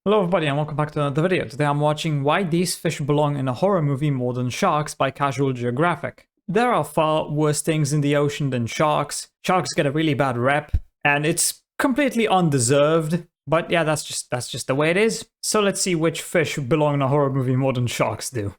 Hello everybody and welcome back to another video. Today I'm watching Why These Fish Belong in a Horror Movie More Than Sharks by Casual Geographic. There are far worse things in the ocean than sharks. Sharks get a really bad rep, and it's completely undeserved. But yeah, that's just the way it is. So let's see which fish belong in a horror movie more than sharks do.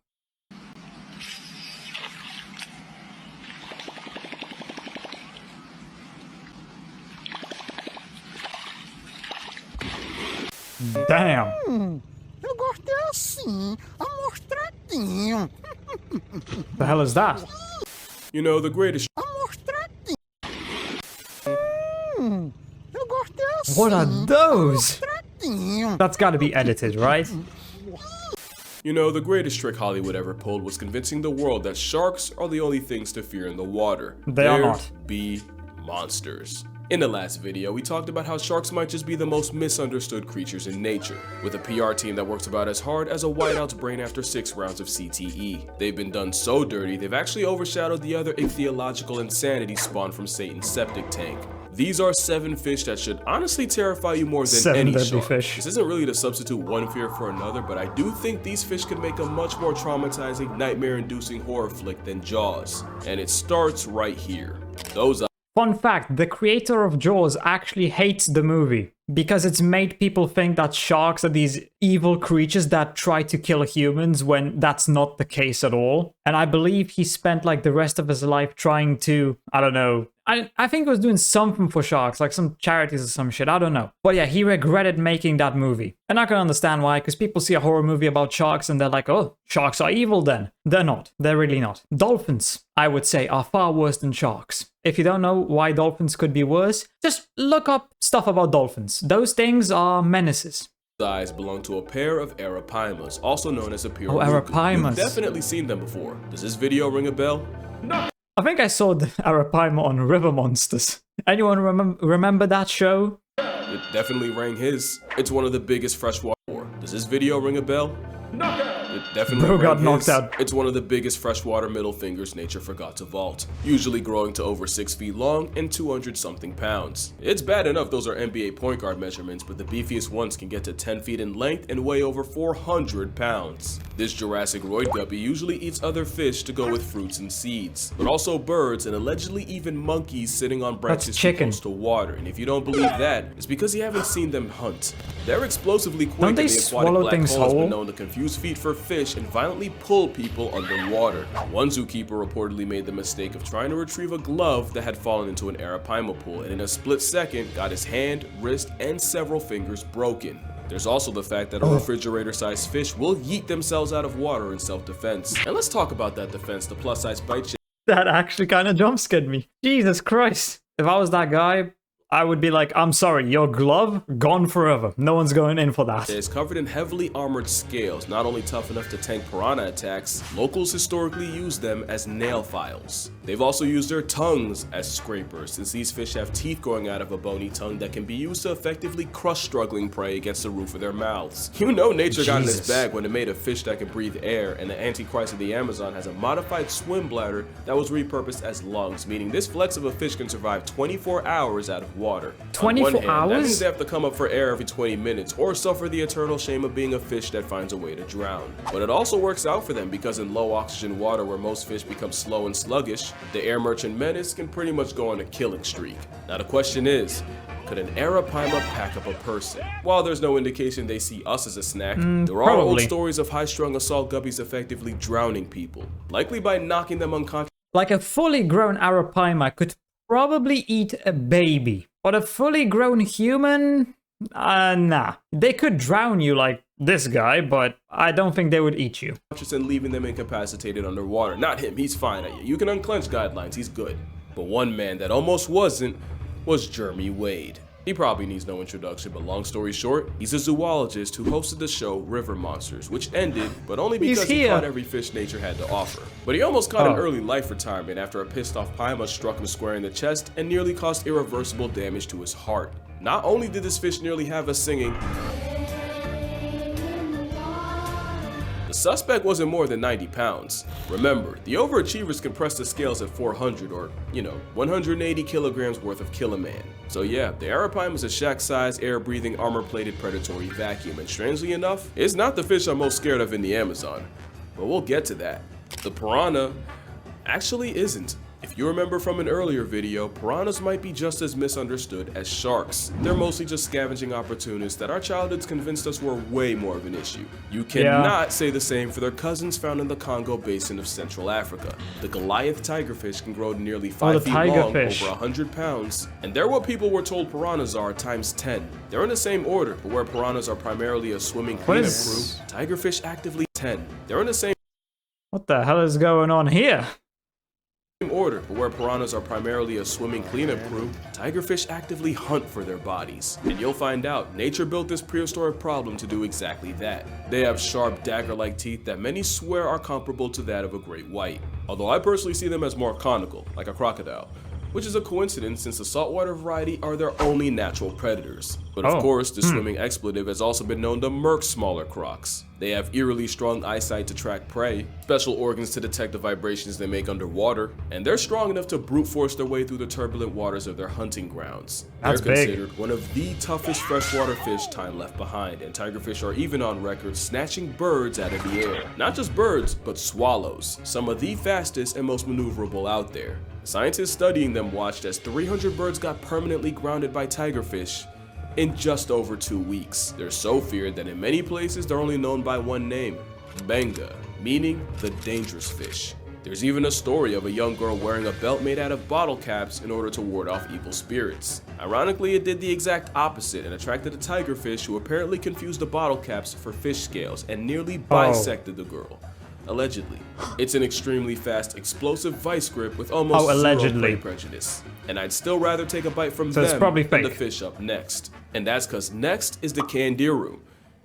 Damn. Eu gostei assim, amostradinho. The hell is that? You know, the greatest Amostradinho. Eu gostei assim. What are those? Amostradinho. That's gotta be edited, right? the greatest trick Hollywood ever pulled was convincing the world that sharks are the only things to fear in the water. They are There not. be monsters. In the last video, we talked about how sharks might just be the most misunderstood creatures in nature, with a PR team that works about as hard as a whiteout's brain after 6 rounds of CTE. They've been done so dirty, they've actually overshadowed the other ichthyological insanity spawned from Satan's septic tank. These are 7 fish that should honestly terrify you more than 7 any deadly shark. fish. This isn't really to substitute one fear for another, but I do think these fish could make a much more traumatizing, nightmare-inducing horror flick than Jaws. And it starts right here. Those Fun fact, the creator of Jaws actually hates the movie because it's made people think that sharks are these evil creatures that try to kill humans when that's not the case at all. And I believe he spent like the rest of his life trying to, I don't know, I think he was doing something for sharks, like some charities or some shit, I don't know. But yeah, he regretted making that movie. And I can understand why, because people see a horror movie about sharks and they're like, oh, sharks are evil then. They're not. They're really not. Dolphins, I would say, are far worse than sharks. If you don't know why dolphins could be worse, just look up stuff about dolphins. Those things are menaces. eyes belong to a pair of arapimas, also known as a pure arapimas. You've definitely seen them before. Does this video ring a bell? No. I think I saw the Arapaima on River Monsters. Anyone remember that show? It definitely rang his. It's one of the biggest freshwater. Does this video ring a bell? No. It definitely Bro got rang knocked his. out. It's one of the biggest freshwater middle fingers nature forgot to vault, usually growing to over 6 feet long and 200 something pounds. It's bad enough those are NBA point guard measurements, but the beefiest ones can get to 10 feet in length and weigh over 400 pounds. This Jurassic roid guppy usually eats other fish to go with fruits and seeds, but also birds and allegedly even monkeys sitting on branches too chicken. close to water. And if you don't believe that, it's because you haven't seen them hunt. They're explosively quick, Don't and they the aquatic swallow black things hole has whole? been known to confuse feet for fish and violently pull people underwater. One zookeeper reportedly made the mistake of trying to retrieve a glove that had fallen into an arapaima pool, and in a split second got his hand, wrist, and several fingers broken. There's also the fact that a refrigerator-sized fish will yeet themselves out of water in self-defense. And let's talk about that defense, the plus-size bite shape. That actually kind of jump scared me. Jesus Christ. If I was that guy, I would be like, I'm sorry, your glove? Gone forever. No one's going in for that. It is covered in heavily armored scales, not only tough enough to tank piranha attacks, locals historically use them as nail files. They've also used their tongues as scrapers, since these fish have teeth growing out of a bony tongue that can be used to effectively crush struggling prey against the roof of their mouths. You know nature got in its Jesus. bag when it made a fish that can breathe air, and the Antichrist of the Amazon has a modified swim bladder that was repurposed as lungs, meaning this flex of a fish can survive 24 hours out of water. 24 On one hand, that hours? means they have to come up for air every 20 minutes or suffer the eternal shame of being a fish that finds a way to drown. But it also works out for them because in low oxygen water where most fish become slow and sluggish, the air merchant menace can pretty much go on a killing streak. Now the question is, could an arapaima pack up a person? While there's no indication they see us as a snack, there are old probably. stories of high-strung assault guppies effectively drowning people, likely by knocking them unconscious. Like a fully grown Arapaima could probably eat a baby. But a fully grown human? Nah. They could drown you like this guy, but I don't think they would eat you. And leaving them incapacitated underwater. Not him, he's fine. You can unclench guidelines, he's good. But one man that almost wasn't was Jeremy Wade. He probably needs no introduction, but long story short, he's a zoologist who hosted the show River Monsters, which ended, but only because he caught every fish nature had to offer. But he almost caught an early life retirement after a pissed off paima struck him square in the chest and nearly caused irreversible damage to his heart. Not only did this fish nearly have us singing The suspect wasn't more than 90 pounds. Remember, the overachievers can press the scales at 400 or, 180 kilograms worth of kill a man. So yeah, the arapaima is a shack-sized, air-breathing, armor-plated predatory vacuum, and strangely enough, it's not the fish I'm most scared of in the Amazon. But we'll get to that. The piranha actually isn't. If you remember from an earlier video, piranhas might be just as misunderstood as sharks. They're mostly just scavenging opportunists that our childhoods convinced us were way more of an issue. You cannot say the same for their cousins found in the Congo basin of Central Africa. The Goliath tigerfish can grow to nearly 5 feet long, over 100 pounds, and they're what people were told piranhas are times 10. They're in the same order, but where piranhas are primarily a swimming cleanup crew, tigerfish actively 10. They're in the same What the hell is going on here? order, but where piranhas are primarily a swimming cleanup crew, tigerfish actively hunt for their bodies. And you'll find out, nature built this prehistoric problem to do exactly that. They have sharp dagger-like teeth that many swear are comparable to that of a great white, although I personally see them as more conical, like a crocodile, which is a coincidence since the saltwater variety are their only natural predators. But of course, the swimming expletive has also been known to murk smaller crocs. They have eerily strong eyesight to track prey, special organs to detect the vibrations they make underwater, and they're strong enough to brute force their way through the turbulent waters of their hunting grounds. They're considered one of the toughest freshwater fish time left behind, and tigerfish are even on record snatching birds out of the air. Not just birds, but swallows, some of the fastest and most maneuverable out there. Scientists studying them watched as 300 birds got permanently grounded by tigerfish in just over 2 weeks. They're so feared that in many places they're only known by one name, Benga, meaning the dangerous fish. There's even a story of a young girl wearing a belt made out of bottle caps in order to ward off evil spirits. Ironically, it did the exact opposite and attracted a tigerfish who apparently confused the bottle caps for fish scales and nearly bisected the girl. Allegedly. It's an extremely fast, explosive vice grip with almost zero prey prejudice. And I'd still rather take a bite from them than the fish up next. And that's cause next is the candiru.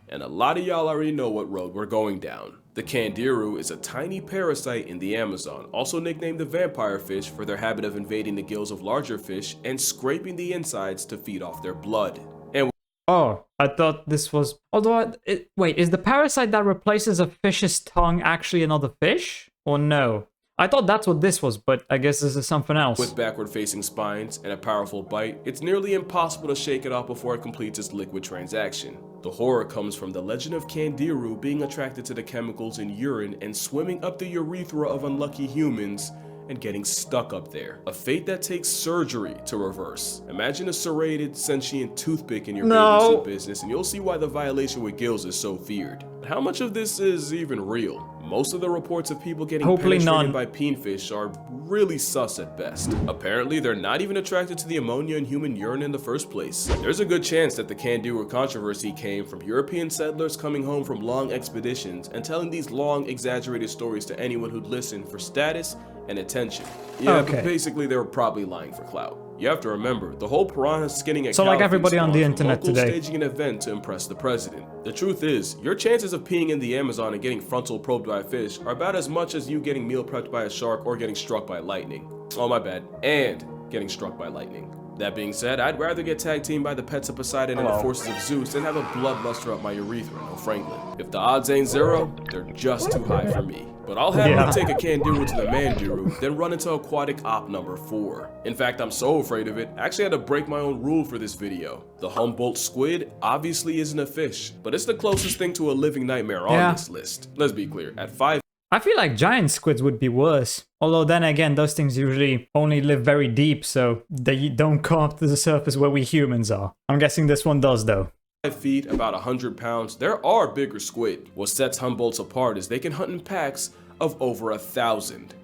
And a lot of y'all already know what road we're going down. The candiru is a tiny parasite in the Amazon, also nicknamed the vampire fish for their habit of invading the gills of larger fish and scraping the insides to feed off their blood. And oh, I thought this was... Although, wait, is the parasite that replaces a fish's tongue actually another fish? Or no? I thought that's what this was, but I guess this is something else. With backward-facing spines and a powerful bite, it's nearly impossible to shake it off before it completes its liquid transaction. The horror comes from the legend of candiru being attracted to the chemicals in urine and swimming up the urethra of unlucky humans and getting stuck up there. A fate that takes surgery to reverse. Imagine a serrated, sentient toothpick in your bathing suit business and you'll see why the violation with gills is so feared. But how much of this is even real? Most of the reports of people getting penetrated by peenfish are really sus at best. Apparently, they're not even attracted to the ammonia in human urine in the first place. There's a good chance that the candiru controversy came from European settlers coming home from long expeditions and telling these long, exaggerated stories to anyone who'd listen for status and attention. Yeah, but basically they were probably lying for clout. You have to remember, the whole piranha skinning at like everybody on the internet today, staging an event to impress the president. The truth is, your chances of peeing in the Amazon and getting frontal probed by a fish are about as much as you getting meal prepped by a shark or getting struck by lightning. Oh my bad. And getting struck by lightning. That being said, I'd rather get tag teamed by the pets of Poseidon and the forces of Zeus than have a bloodluster up my urethra, no Franklin. If the odds ain't zero, they're just too high for me. But I'll happily take a candiru to the mandiru, then run into aquatic op number 4. In fact, I'm so afraid of it, I actually had to break my own rule for this video. The Humboldt squid obviously isn't a fish, but it's the closest thing to a living nightmare on this list. Let's be clear, at 5... I feel like giant squids would be worse. Although then again, those things usually only live very deep, so they don't come up to the surface where we humans are. I'm guessing this one does though. 5 feet, about 100 pounds, there are bigger squid. What sets Humboldts apart is they can hunt in packs of over 1,000.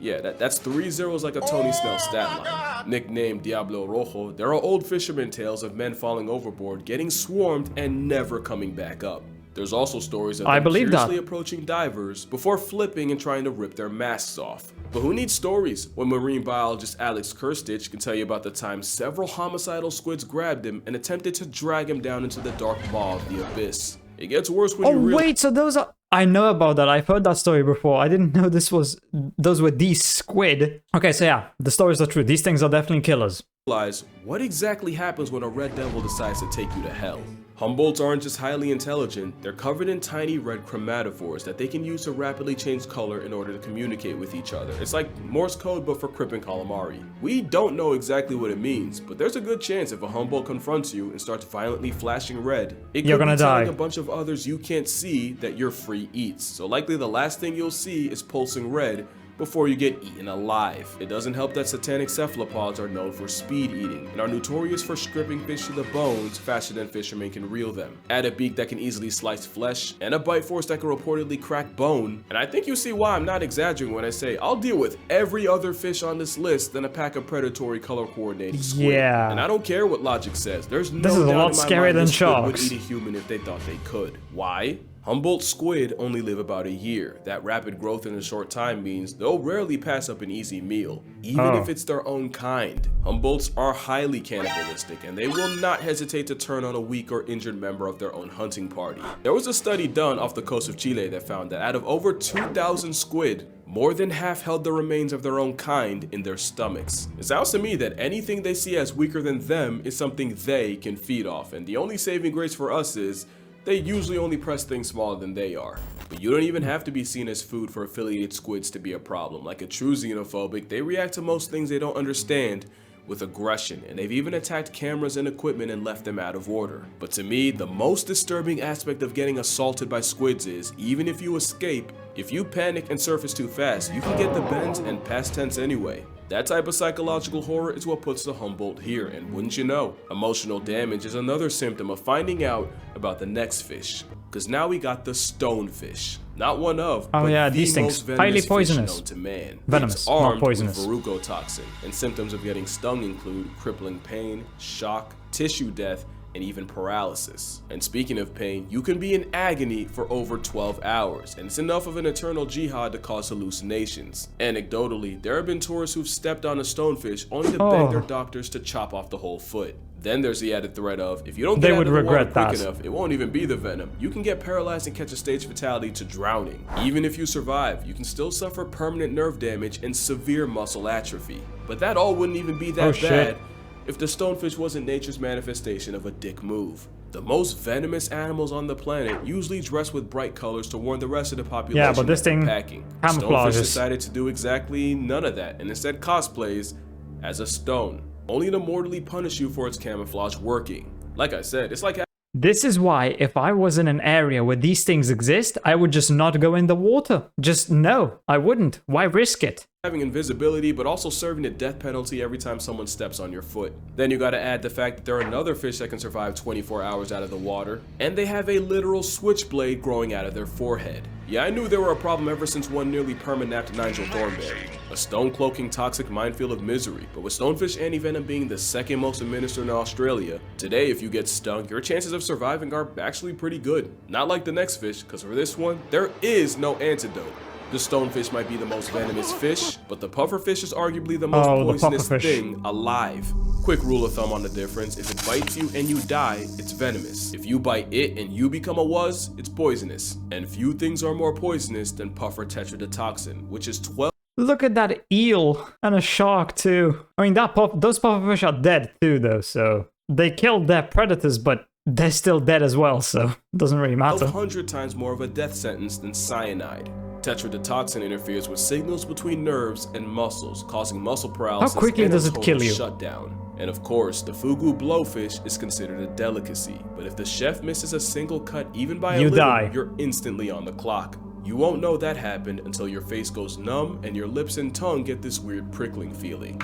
Yeah, that's 3 zeros like a Tony Snell stat line. Nicknamed Diablo Rojo, there are old fisherman tales of men falling overboard, getting swarmed, and never coming back up. There's also stories of them curiously approaching divers before flipping and trying to rip their masks off. But who needs stories when marine biologist Alex Kirstich can tell you about the time several homicidal squids grabbed him and attempted to drag him down into the dark maw of the abyss. It gets worse when you realize— wait, so those are— I know about that. I've heard that story before. I didn't know those were these squid. Okay, so yeah, the stories are true. These things are definitely killers. realize what exactly happens when a red devil decides to take you to hell. Humboldts aren't just highly intelligent, they're covered in tiny red chromatophores that they can use to rapidly change color in order to communicate with each other. It's like Morse code but for Crip and calamari. We don't know exactly what it means, but there's a good chance if a Humboldt confronts you and starts violently flashing red, it You're could gonna be telling die. a bunch of others you can't see that you're free eats. So likely the last thing you'll see is pulsing red before you get eaten alive. It doesn't help that satanic cephalopods are known for speed eating and are notorious for stripping fish to the bones faster than fishermen can reel them. Add a beak that can easily slice flesh and a bite force that can reportedly crack bone, and I think you see why I'm not exaggerating when I say I'll deal with every other fish on this list than a pack of predatory color coordinated squid. Yeah. And I don't care what logic says. There's no This is a doubt lot in my scarier mind than this squid would sharks. eat a human if they thought they could. Why? Humboldt squid only live about a year. That rapid growth in a short time means they'll rarely pass up an easy meal, even if it's their own kind. Humboldts are highly cannibalistic, and they will not hesitate to turn on a weak or injured member of their own hunting party. There was a study done off the coast of Chile that found that out of over 2,000 squid, more than half held the remains of their own kind in their stomachs. It sounds to me that anything they see as weaker than them is something they can feed off, and the only saving grace for us is they usually only press things smaller than they are. But you don't even have to be seen as food for affiliated squids to be a problem. Like a true xenophobic, they react to most things they don't understand with aggression, and they've even attacked cameras and equipment and left them out of order. But to me, the most disturbing aspect of getting assaulted by squids is, even if you escape, if you panic and surface too fast, you can get the bends and past tense anyway. That type of psychological horror is what puts the Humboldt here, and wouldn't you know, emotional damage is another symptom of finding out about the next fish. Cause now we got the stonefish. Not one of, but yeah, the these things. most venomous Highly fish poisonous. known to man. Venomous, It's not armed poisonous. with verrucotoxin, and symptoms of getting stung include crippling pain, shock, tissue death, and even paralysis. And speaking of pain, you can be in agony for over 12 hours, and it's enough of an eternal jihad to cause hallucinations. Anecdotally, there have been tourists who've stepped on a stonefish only to beg their doctors to chop off the whole foot. Then there's the added threat of, if you don't They get out would of the water regret quick that. enough, it won't even be the venom. You can get paralyzed and catch a stage fatality to drowning. Even if you survive, you can still suffer permanent nerve damage and severe muscle atrophy. But that all wouldn't even be that bad if the stonefish wasn't nature's manifestation of a dick move. The most venomous animals on the planet usually dress with bright colors to warn the rest of the population Yeah, but this that they're thing packing. camouflages. Stonefish decided to do exactly none of that and instead cosplays as a stone, only to mortally punish you for its camouflage working. Like I said, it's like This is why if I was in an area where these things exist, I would just not go in the water. Just no, I wouldn't. Why risk it? having invisibility, but also serving the death penalty every time someone steps on your foot. Then you gotta add the fact that there are another fish that can survive 24 hours out of the water, and they have a literal switchblade growing out of their forehead. Yeah, I knew they were a problem ever since one nearly perma-napped Nigel Thornberry. A stone-cloaking toxic minefield of misery, but with stonefish antivenom being the second most administered in Australia, today if you get stung, your chances of surviving are actually pretty good. Not like the next fish, because for this one, there is no antidote. The stonefish might be the most venomous fish, but the pufferfish is arguably the most poisonous thing alive. Quick rule of thumb on the difference: if it bites you and you die, it's venomous. If you bite it and you become a wuzz, it's poisonous. And few things are more poisonous than puffer tetrodotoxin, which is 12. Look at that eel and a shark too. I mean, those pufferfish are dead too, though. So they killed their predators, but they're still dead as well. So it doesn't really matter. 100 times more of a death sentence than cyanide. Tetrodotoxin interferes with signals between nerves and muscles, causing muscle paralysis. How quickly and does a it total kill you? Shutdown. And of course, the fugu blowfish is considered a delicacy. But if the chef misses a single cut, even by a You little, die. you're instantly on the clock. You won't know that happened until your face goes numb and your lips and tongue get this weird prickling feeling.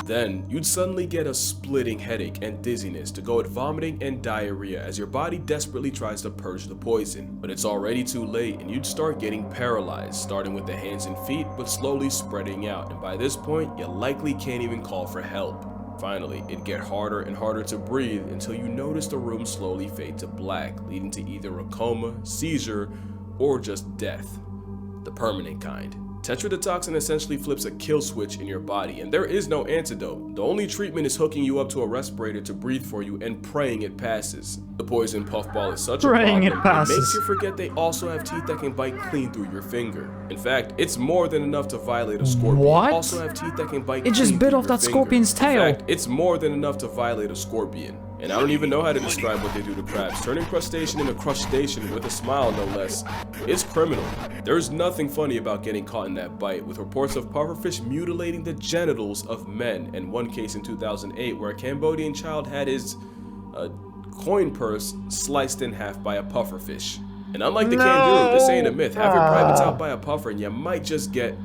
Then, you'd suddenly get a splitting headache and dizziness to go at vomiting and diarrhea as your body desperately tries to purge the poison. But it's already too late and you'd start getting paralyzed, starting with the hands and feet, but slowly spreading out. And by this point, you likely can't even call for help. Finally, it'd get harder and harder to breathe until you notice the room slowly fade to black, leading to either a coma, seizure, or just death. The permanent kind. Tetrodotoxin essentially flips a kill switch in your body, and there is no antidote. The only treatment is hooking you up to a respirator to breathe for you and praying it passes. The poison puffball is such a problem, it makes you forget they also have teeth that can bite clean through your finger. In fact, it's more than enough to violate a scorpion. What? They also have teeth that can bite It just bit off that scorpion's tail. In fact, it's more than enough to violate a scorpion. And I don't even know how to describe what they do to crabs. Turning crustacean into crustacean with a smile, no less, is criminal. There's nothing funny about getting caught in that bite, with reports of pufferfish mutilating the genitals of men, and one case in 2008 where a Cambodian child had his coin purse sliced in half by a pufferfish. And unlike the kangaroo, this ain't a myth. Have your privates out by a puffer and you might just get...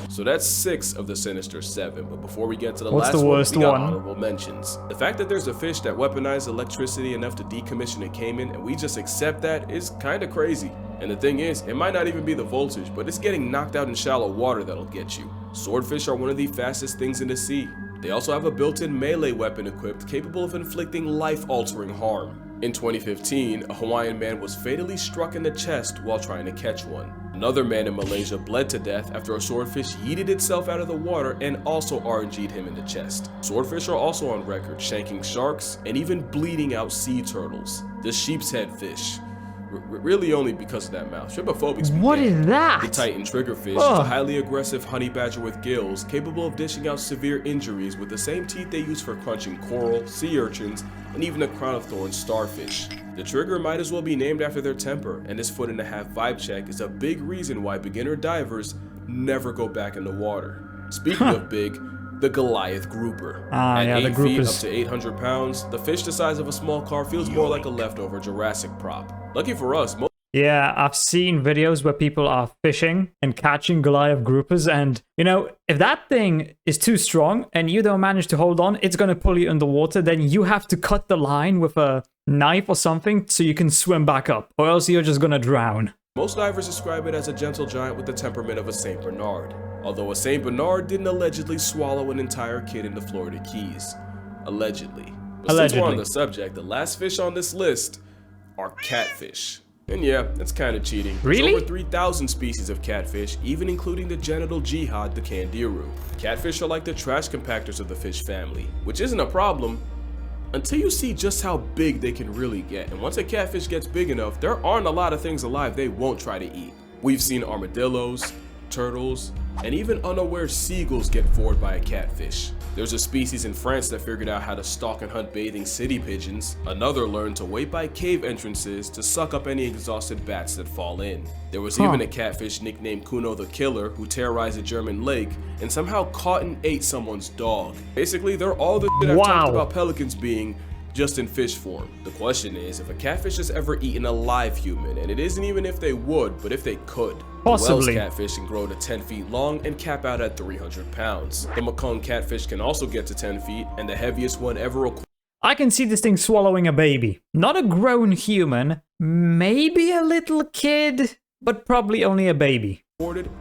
So that's 6 of the sinister 7, but before we get to the last one, we got honorable mentions. The fact that there's a fish that weaponized electricity enough to decommission a caiman and we just accept that is kinda crazy. And the thing is, it might not even be the voltage, but it's getting knocked out in shallow water that'll get you. Swordfish are one of the fastest things in the sea. They also have a built-in melee weapon equipped capable of inflicting life-altering harm. In 2015, a Hawaiian man was fatally struck in the chest while trying to catch one. Another man in Malaysia bled to death after a swordfish yeeted itself out of the water and also RNG'd him in the chest. Swordfish are also on record shanking sharks and even bleeding out sea turtles. The sheep's head fish. Really only because of that mouth. Stripophobics began. What is that? The Titan triggerfish is a highly aggressive honey badger with gills, capable of dishing out severe injuries with the same teeth they use for crunching coral, sea urchins, and even a crown of thorns starfish. The trigger might as well be named after their temper, and this 1.5-foot vibe check is a big reason why beginner divers never go back in the water. Speaking of big, the Goliath grouper. At 8 feet up to 800 pounds, the fish the size of a small car feels more like a leftover Jurassic prop. Lucky for us, yeah, I've seen videos where people are fishing and catching Goliath groupers, and, you know, if that thing is too strong and you don't manage to hold on, it's gonna pull you underwater, then you have to cut the line with a knife or something so you can swim back up, or else you're just gonna drown. Most divers describe it as a gentle giant with the temperament of a Saint Bernard, although a Saint Bernard didn't allegedly swallow an entire kid in the Florida Keys. Allegedly. But since we're on the subject, the last fish on this list are catfish. And yeah, that's kind of cheating. There's over 3,000 species of catfish, even including the genital jihad, the candiru. Catfish are like the trash compactors of the fish family, which isn't a problem until you see just how big they can really get. And once a catfish gets big enough, there aren't a lot of things alive they won't try to eat. We've seen armadillos, turtles, and even unaware seagulls get bored by a catfish. There's a species in France that figured out how to stalk and hunt bathing city pigeons. Another learned to wait by cave entrances to suck up any exhausted bats that fall in. There was even a catfish nicknamed Kuno the Killer who terrorized a German lake and somehow caught and ate someone's dog. Basically, they're all the shit I've talked about pelicans being, just in fish form. The question is, if a catfish has ever eaten a live human, and it isn't even if they would, but if they could. Possibly. The Wells catfish can grow to 10 feet long and cap out at 300 pounds. The Mekong catfish can also get to 10 feet, and the heaviest one ever I can see this thing swallowing a baby. Not a grown human, maybe a little kid, but probably only a baby.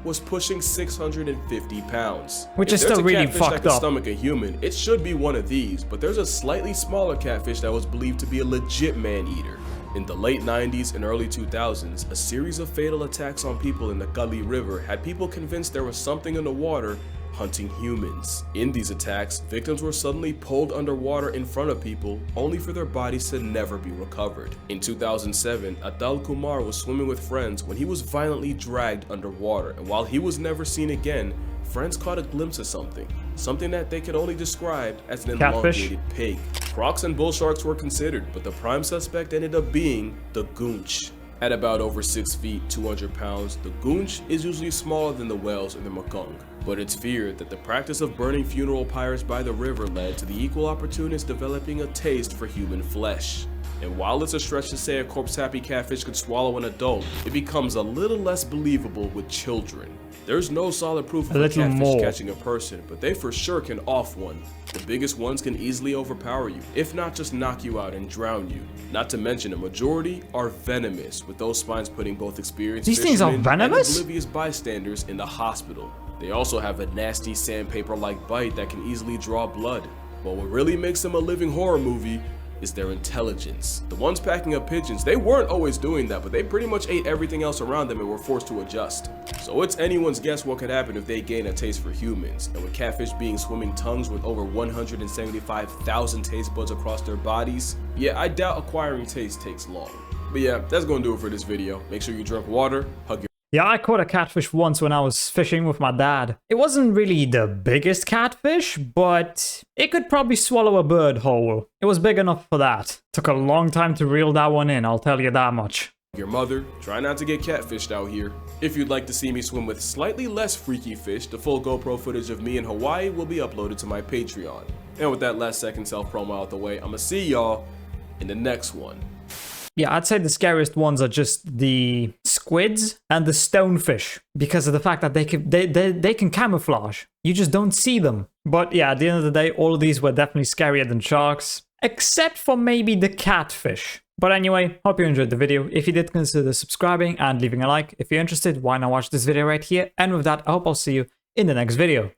Was pushing 650 pounds. Which is still really fucked that can up. Stomach a human, it should be one of these, but there's a slightly smaller catfish that was believed to be a legit man-eater. In the late 90s and early 2000s, a series of fatal attacks on people in the Kali River had people convinced there was something in the water hunting humans. In these attacks, victims were suddenly pulled underwater in front of people, only for their bodies to never be recovered. In 2007, Atal Kumar was swimming with friends when he was violently dragged underwater, and while he was never seen again, friends caught a glimpse of something that they could only describe as an elongated pig. Crocs and bull sharks were considered, but the prime suspect ended up being the goonch. At about over 6 feet, 200 pounds, the goonch is usually smaller than the whales in the Mekong. But it's feared that the practice of burning funeral pyres by the river led to the equal opportunists developing a taste for human flesh. And while it's a stretch to say a corpse-happy catfish could swallow an adult, it becomes a little less believable with children. There's no solid proof of a catfish catching a person, but they for sure can off one. The biggest ones can easily overpower you, if not just knock you out and drown you. Not to mention a majority are venomous, with those spines putting both experienced fishermen and oblivious bystanders in the hospital. They also have a nasty sandpaper-like bite that can easily draw blood. But what really makes them a living horror movie is their intelligence. The ones packing up pigeons, they weren't always doing that, but they pretty much ate everything else around them and were forced to adjust. So it's anyone's guess what could happen if they gain a taste for humans. And with catfish being swimming tongues with over 175,000 taste buds across their bodies, yeah, I doubt acquiring taste takes long. But yeah, that's gonna do it for this video. Make sure you drink water, hug your Yeah, I caught a catfish once when I was fishing with my dad. It wasn't really the biggest catfish, but it could probably swallow a bird whole. It was big enough for that. Took a long time to reel that one in, I'll tell you that much. Your mother. Try not to get catfished out here. If you'd like to see me swim with slightly less freaky fish, the full GoPro footage of me in Hawaii will be uploaded to my Patreon. And with that last second self-promo out the way, I'ma see y'all in the next one. Yeah, I'd say the scariest ones are just the squids and the stonefish because of the fact that they can camouflage. You just don't see them. But yeah, at the end of the day, all of these were definitely scarier than sharks, except for maybe the catfish. But anyway, hope you enjoyed the video. If you did, consider subscribing and leaving a like. If you're interested, why not watch this video right here? And with that, I hope I'll see you in the next video.